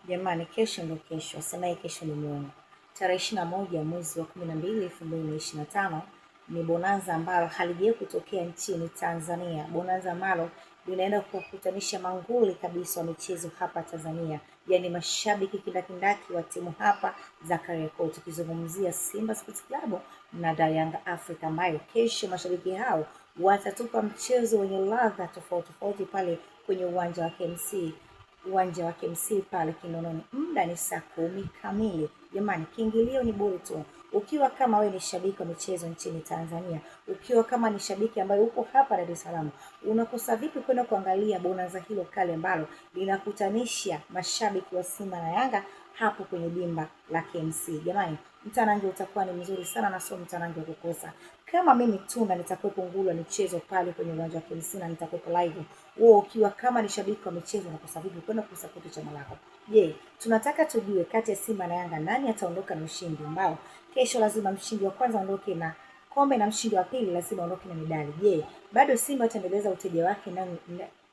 Jamani, kesho ndo kesho, asemaye kesho ni Mungu. Tarehe 21 mwezi wa 12 2025 ni bonanza ambalo halijawahi kutokea nchini Tanzania. Bonanza ambalo linaenda kuwakutanisha manguli kabisa wa michezo hapa Tanzania, yaani mashabiki kindakindaki wa timu hapa za Kariakoo, tukizungumzia Simba Sports Club na Young Africa, ambayo kesho mashabiki hao watatupa mchezo wenye ladha tofauti tofauti pale kwenye uwanja wa KMC pale Kinondoni. Muda ni saa 10 kamili. Jamani, kiingilio ni bure tu. Ukiwa kama wewe ni shabiki wa michezo nchini Tanzania, ukiwa kama ni shabiki ambaye uko hapa Dar es Salaam, unakosa vipi kwenda kuangalia bonanza hilo kali ambalo linakutanisha mashabiki wa Simba na Yanga hapo kwenye dimba la KMC? Jamani, mtanange utakuwa ni mzuri sana na sio mtanange wa kukosa. Kama mimi Tunda nitakuwepo ngulu ya michezo pale kwenye uwanja wa KMC na nitakuwepo live. Wewe ukiwa kama ni shabiki wa michezo unakosa vipi kwenda kusapoti chama lako? Je, tunataka tujue kati ya Simba na Yanga nani ataondoka na ushindi ambao kesho lazima mshindi wa kwanza aondoke na kombe na mshindi wa pili lazima aondoke na medali. Je, bado Simba ataendeleza uteja wake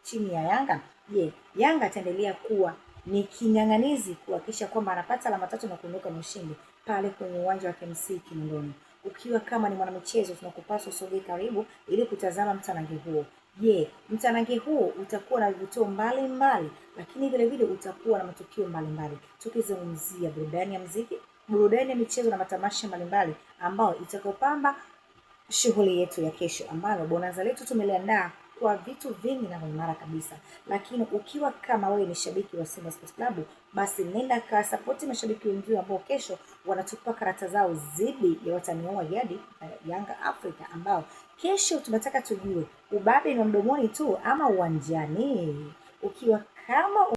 chini ya Yanga? Je, Yanga ataendelea kuwa ni kinyang'anizi kuhakikisha kwamba anapata alama 3 na kuondoka na ushindi pale kwenye uwanja wa KMC Kinondoni? Ukiwa kama ni mwanamichezo, tunakupaswa usogee karibu ili kutazama mtanange huo. Je, mtanange huo utakuwa na vivutio mbalimbali, lakini vile vile utakuwa na matukio mbalimbali, tukizungumzia burudani ya muziki, burudani ya michezo na matamasha mbalimbali ambao itakopamba shughuli yetu ya kesho, ambalo bonanza letu tumeliandaa kwa vitu vingi na imara kabisa. Lakini ukiwa kama wewe ni shabiki wa Simba Sports Club, basi nenda ka support mashabiki wengine ambao kesho wanatupa karata zao dhidi ya watani wao jadi Yanga Africa, ambao kesho tunataka tujue ubabe ni mdomoni tu ama uwanjani. Ukiwa kama